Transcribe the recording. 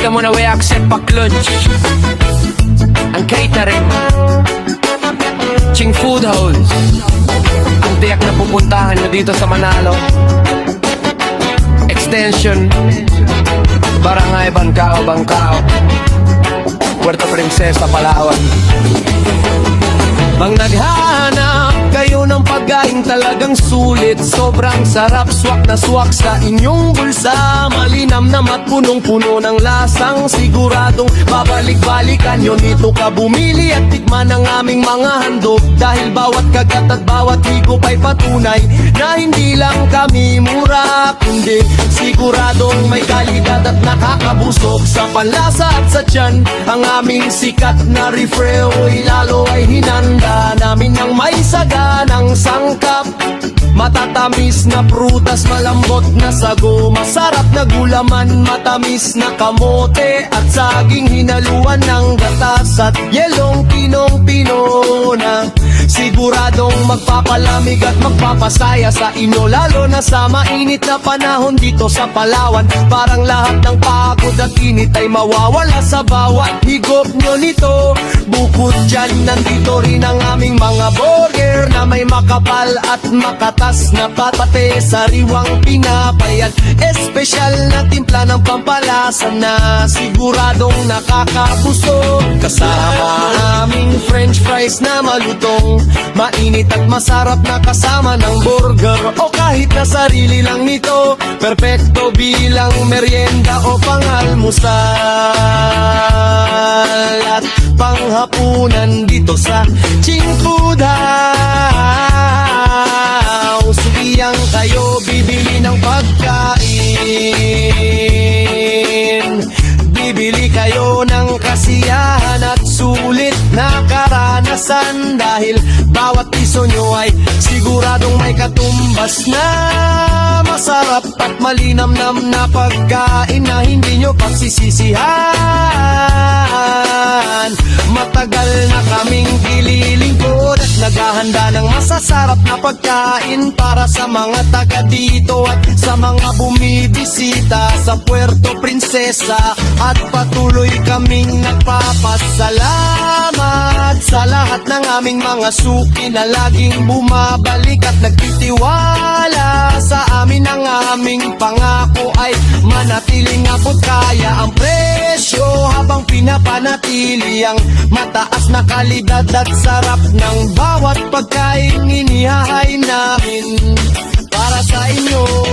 Bigyan mo na way accept pack lunch. Ang catering, Ching Food Halls, ang tiyak na pupuntahan nyo dito sa Manalo. Extension, Barangay Bangkao, Puerto Princesa, Palawan. Bang naghahanap kayo ng pagkain talagang sulit, sobrang sarap, swak na swak sa inyong bulsa. Malinam na mat punong-puno ng lasang, siguradong babalik-balikan nyo nito ka bumili at tikman ang aming mga handog. Dahil bawat kagat at bawat higop ay patunay na hindi lang kami mura, kundi siguradong may kalidad at nakakabusog sa panlasa at sa tiyan. Ang aming sikat na refreo lalo ay hinanda namin ng may saganang sangkap. Matatamis na prutas, malambot na sago, masarap na gulaman, matamis na kamote, at saging hinaluan ng gatas at yelong pinong-pino na siguradong magpapalamig at magpapasaya sa inyo, lalo na sa mainit na panahon dito sa Palawan. Parang lahat ng pagod at init ay mawawala sa bawat higop nyo nito. Bukod dyan, nandito rin ang aming mga burger na may makapal at makatas na patate, sariwang pinapay at espesyal na timpla ng pampalasa na siguradong nakakabusog. Kasama aming french fries na malutong, mainit at masarap na kasama ng burger, o kahit na sarili lang nito, perpekto bilang merienda o pangalmusal at panghapunan dito sa Ching Food House. Biyang kayo bibili ng pagkain, bibili kayo ng kasiyahan at sulit na karanasan, dahil bawat piso nyo ay siguradong may katumbas na masarap at malinamnam na pagkain na hindi nyo pagsisisihan. Matagal na kaming ililingkod at naghahanda ng masasarap na pagkain para sa mga taga dito at sa mga bumibisita sa Puerto Princesa. At patuloy kaming nagpapasalamat sa lahat ng aming mga suki na laging bumabalik at nagtitiwala sa amin. Ang aming pangako ay manatiling abot kaya ang presyo, habang pinapanatili ang mataas na kalidad at sarap ng bawat pagkain inihahay namin para sa inyo.